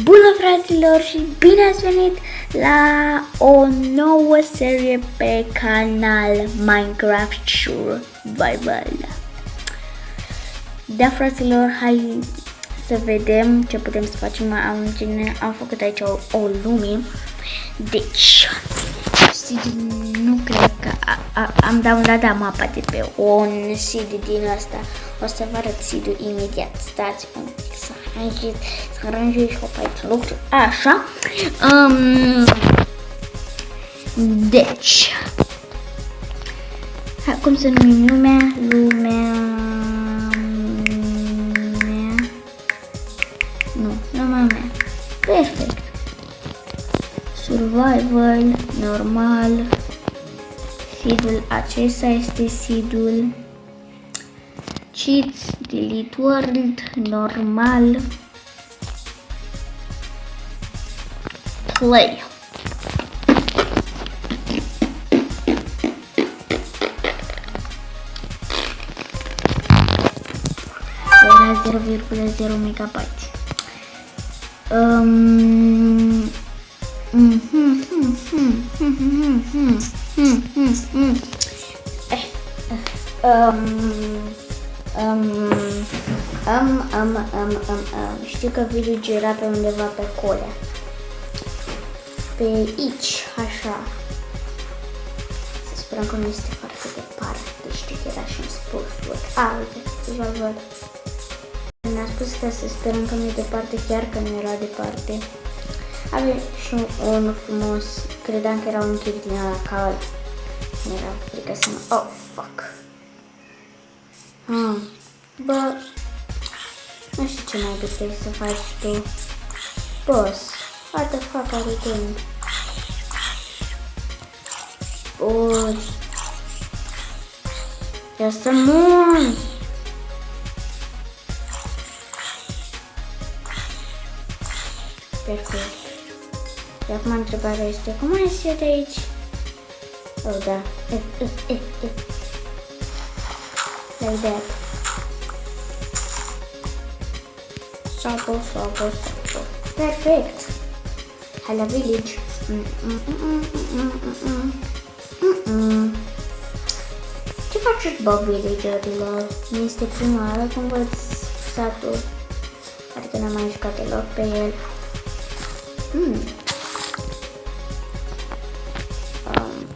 Bună fraților și bine ați venit la o nouă serie pe canal Minecraft Survival. Da fraților, hai să vedem ce putem să facem. Am făcut aici o lume. Deci, nu cred că am downloadat mapa de pe un seed din asta. O să vă arăt seed-ul imediat. Stați un pic să aranjez și aici lucruri. Așa. Deci, cum să numim lumea? Lumea mea. Perfect. Survival, normal. Seed-ul acesta este seed-ul. Cheats, delete world, normal. Play. Era 0,0 MB. Știu că video era pe undeva pe Corea. Pe aici, așa. Să sperăm că nu este foarte departe. Știu că era și în spus. Uite, deja văd. Ne-a spus că să sperăm că nu e departe, chiar că nu era departe. Avea și unul frumos. Credeam că era un chip din ala cald. Mi-era frică să mă... Oh, fuck. Bă, nu știu ce mai puteai să faci tu. Boss, what the fuck are you doing? Boss. Ia să mor! Perfect. Și acum întrebarea este, cum ai să iau de aici? Oh, da. Like that. Circle. Perfect. Hai la village. Ce faceți, bă, villagerilor? Mi este prima oară când văd satul. Adică n-am mai jucat deloc pe el.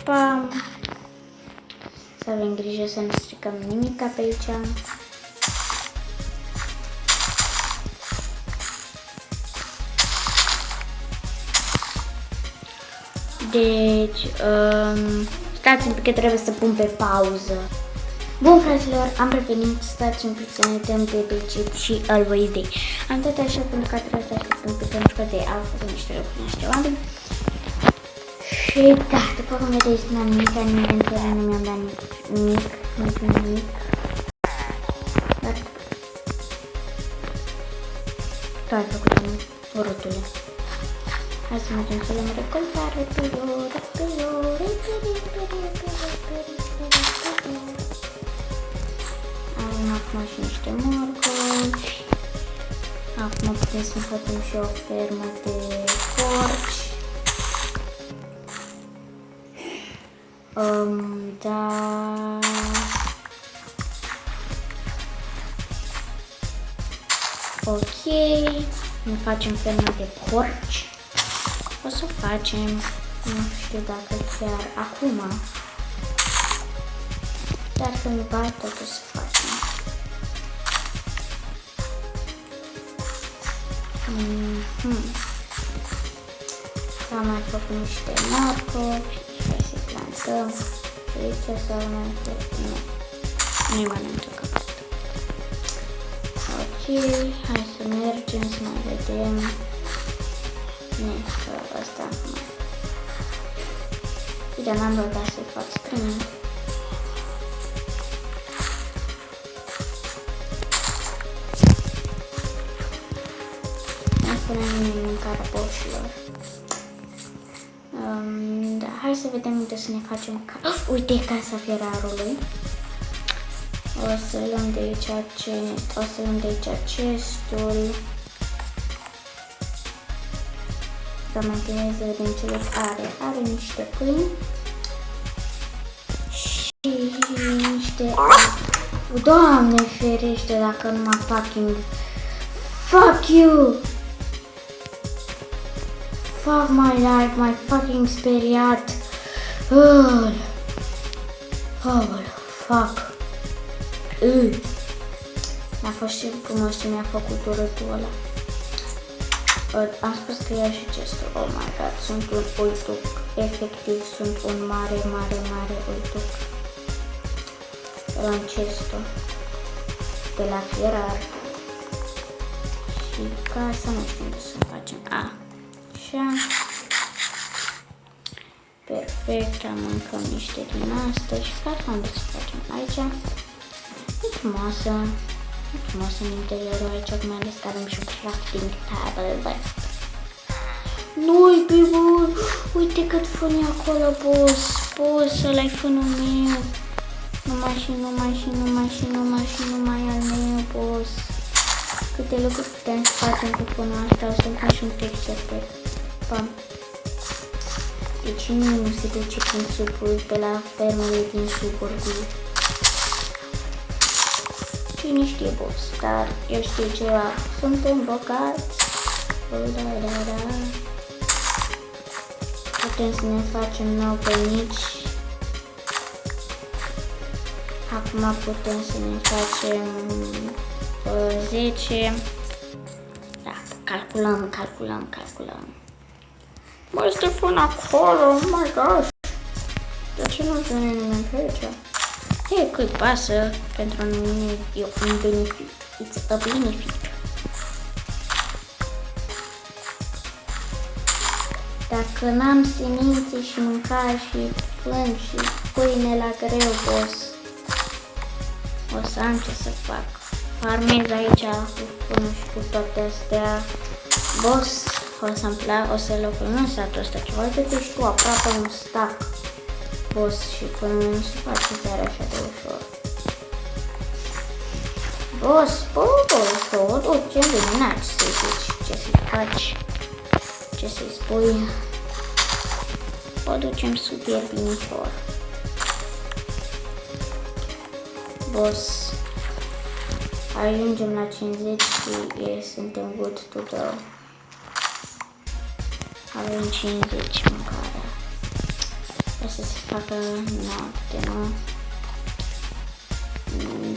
Pam. Să avem grijă să nu stricăm nimic pe aici. Deci, stați un pic că trebuie să pun pe pauză. Bun, fraților, am revenit, stați un pic să ne dăm de Bicip și Always Day. Am tot așa pentru că trebuie să aștept un pic pentru că au făcut niște lucruri, niște oameni. Și da, după cum vedeți, n-am nimic, în inventory nu mi-am dat nimic. Dar tu ai făcut rutule. Hai să mergem să le-am recoltat, repede. Avem acum și niște morcovi. Acum putem să facem și o fermă de porci. Da. Ok. Ne facem fermă de porci. O să facem, nu știu dacă chiar acum, dar cândva tot o să facem. Am mai făcut niște morcovi, hai să plantăm și aici sau mai făcut, nu-i mănâncă capăt. Ok, hai să mergem să mai vedem. Că ăsta acum. Uite, n-am băgat să-i fac screen. Nu spunem mâncarea boșilor. Da, hai să vedem unde să ne facem uite, casa fierarului. O să luăm de aici chestul. să menționeze din cele are niște pâini și niște... Doamne ferește dacă nu mă fucking... Fuck you! Fuck my life, my fucking speriat! Fuck! Mi-a fost și frumos ce mi-a făcut urâtul ăla. Am spus că ia și gestul. Oh my god, sunt un uituc. Efectiv, sunt un mare uituc. În gestul de la Ferrar. Și ca să nu știu unde să facem. Așa. Perfect, mâncăm niște din astea și ca să unde să facem aici. E frumoasă. Frumos în interiorul aici, mai ales că avem și un crafting table. Nu-i pe bun! Uite cât fân e acolo, boss, ăla-i fânul meu. Numai al meu, boss. Câte lucruri putem să facem cu fânul asta, o să pun și un texture pack. Pam. Deci nimeni nu se duce prin supuri pe la fermele din Suburgul. Cine știe, boss, dar eu știu ceva, suntem bogați. Putem să ne facem 9 penici. Acum putem să ne facem 10. Da, calculăm. Mă, este până acolo, oh my gosh. De ce nu vine nimeni pe aici? Ei, cât pasă, pentru mine e un benefic. It's a benefit. Dacă n-am semințe și mâncare și fân și pâine la greu, boss, o să am ce să fac. Farmez aici cu fânul și cu toate astea. Boss, o să locuim satul ăsta ceva. Uite-te și tu, aproape un stack. Boss, și până nu se face chiar așa de ușor. Boss, ce înveninat să-i zici, ce să-i faci, ce să-i spui. O ducem super binișor. Boss, ajungem la 50 și suntem good to go. Avem 50 mâncare. O să se facă noapte, nu?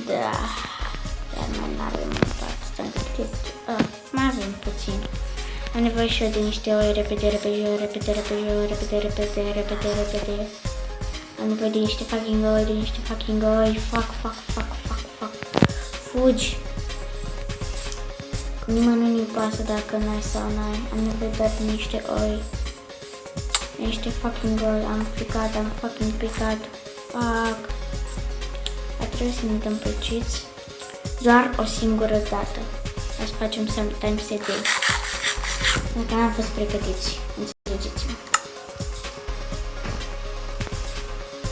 Da. Iar mai n-avem impact. Stai cât. Mai avem puțin. Am nevoie și eu de niște oi repede. Am nevoie de niște fucking oi, Fuck. Fugi. Cu nimănui nu-i pasă dacă n-ai sau n-ai. Am nevoie doar de niște oi. Niște fucking oi. Am fucking picat. Fuck. A trebuit să ne dăm păciți. Doar o singură dată. Să facem sometimes a day. Dacă n-am fost pregătiți. Înțelegeți-mă.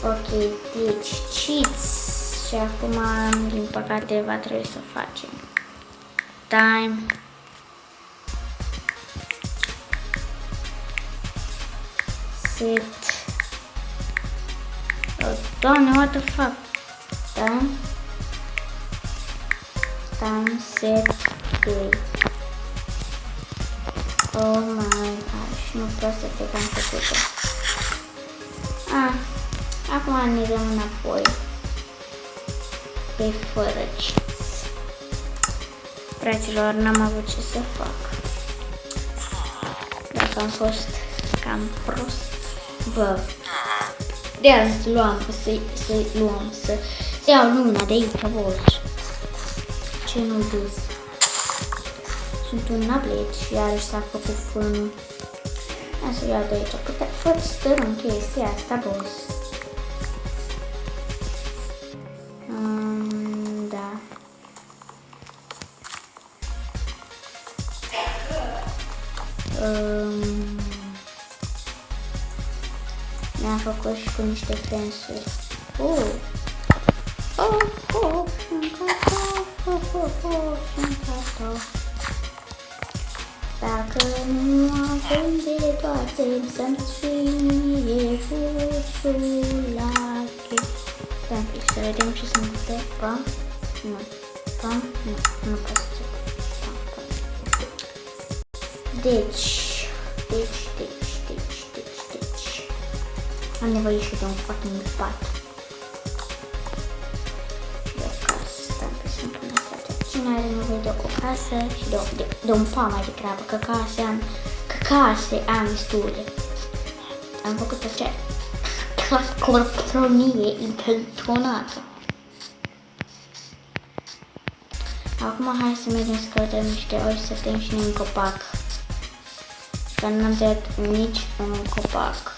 Ok, deci cheats. Și acum, din păcate, va trebui să facem. Time. Set. Oh, Doamne, what the fuck? Time set day. Oh my gosh, nu pot să cred că am făcut-o. Acum ne dăm înapoi. Pe fără cheats. Fraților, n-am avut ce să fac. Dacă am fost cam prost. Bă, de azi să iau luna de aici, boss. Ce nu dus? Sunt un nablet și iarăși s-a făcut fânul. Hai să iau de aici. Poți stărâm chestia asta, boss. Da. Mi-am făcut și cu niște fensuri. Și-n cartof. Dacă nu prinde toate, să-mi sfânie bușulache. Stai, să vedem ce se întâmplă. Pam, nu, pam, nu pot să zic. Pam. Deci. Am nevoie și de un fucking pat. Și de o casă. Stai pe să-mi pun astea. Cine are nevoie de o casă și de un pat mai degrabă, că case am destule. Am făcut acea clascolonie intenționată. Acum hai să mergem să căutăm niște oi să tăiem și un copac. Că nu am tăiat nici un copac.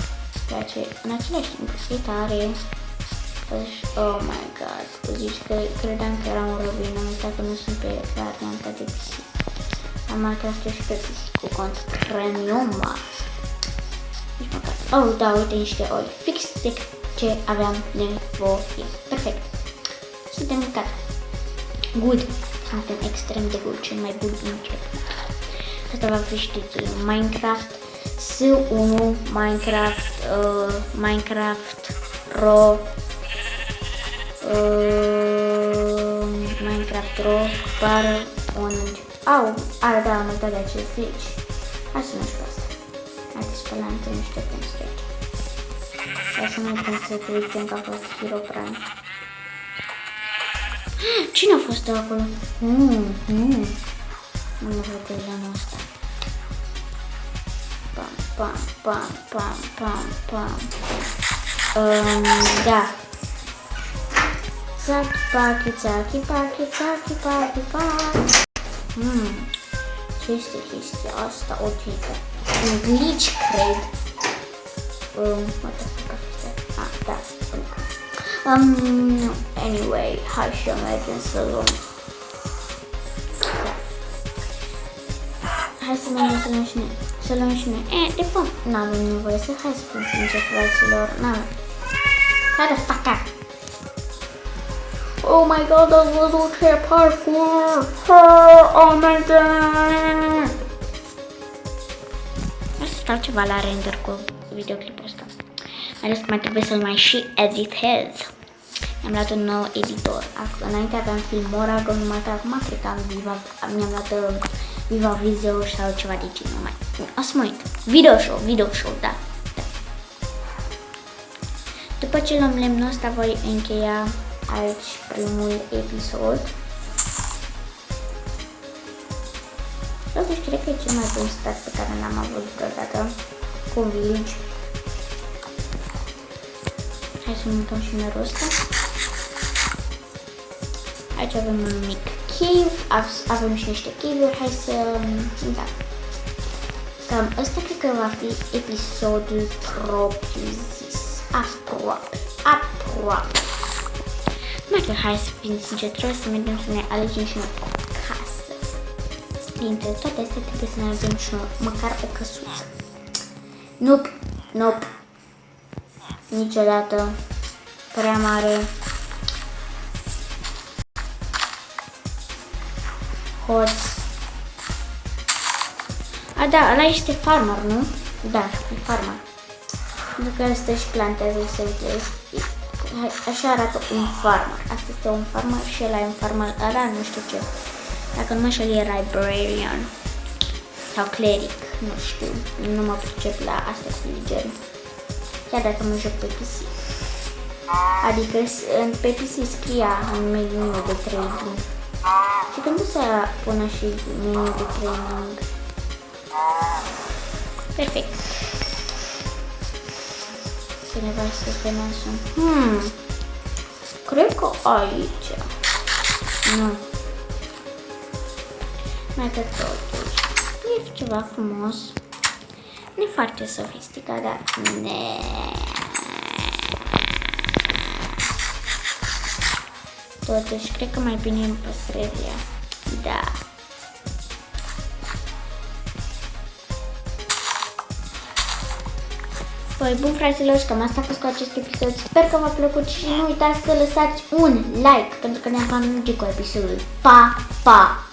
Ceea ce în același timp e tare. Oh my god, zici că credeam că eram un robin, am uitat că nu sunt pe varianta de pisic. Am marcat și pe pisic cu cont premium. Nici măcar. Oh, da, uite niște oi. Fix de ce aveam nevoie. Perfect. Suntem gata. Good. Suntem extrem de good, cel mai bun început. Asta va fi știți Minecraft S1, Minecraft Ro, par un are da, am uitat de acest glitch. Hai să nu știu asta. Hai să spălam niște pentru aici. Hai să nu trebuie să te uităm că a fost Hero Prime. Cine a fost acolo? Nu mă văd de la asta. Pam. Da. Țachi, paki. Ce este chestia asta? O tică. Un glitch, cred. What the fuck este? Da. Anyway, hai să mergem să luăm. Hai să mergem să luăm și noi. De fapt, n-avem nevoie să hai să fim sinceri, fraților. Hai de faca! Oh my god, ați văzut ce parkour! Oh my god! O să stau ceva la render cu videoclipul ăsta. Mai ales că mai trebuie să-l mai și editez. Mi-am luat un nou editor. Înainte aveam Filmora, acum cred că mi-am luat Viva Video sau ceva de genul. O să mă uit. Video show, da. După ce luăm lemnul ăsta, voi încheia aici primul episod. Totuși, cred că e cel mai bun start pe care l-am avut vreodată cu un village. Hai să mutăm și merul ăsta. Aici avem un mic cave, avem și niște cave-uri, hai să... Da. Cam ăsta cred că va fi episodul propriu-zis. Aproape. Mai că hai să fim sinceri, trebuie să mergem să ne alegem și noi o casă. Dintre toate astea trebuie să ne alegem și noi măcar o căsuță. Nope. Niciodată. Prea mare. Hoț. Da, ăla este farmer, nu? Da, e farmer. Pentru că ăsta își plantează, să vedeți. Așa arată un farmer. Asta este un farmer și ăla e un farmer. Ăla nu știu ce. Dacă nu mă știu, e librarian. Sau cleric. Nu știu. Nu mă pricep la astea cu legeri. Chiar dacă mă joc pe PC. Adică pe PC scria în meniu de trading. Și când o să pună și meniu de training. Perfect. Cineva să se nasul. Cred că aici. Nu. Mai că totuși. E ceva frumos. Nu e foarte sofisticat, dar... Totuși, cred că mai bine îmi păstrez ea. Da. Păi bun, fraților, cam asta a fost cu acest episod. Sper că v-a plăcut și nu uitați să lăsați un like, pentru că ne-am merge cu episodul. Pa, pa!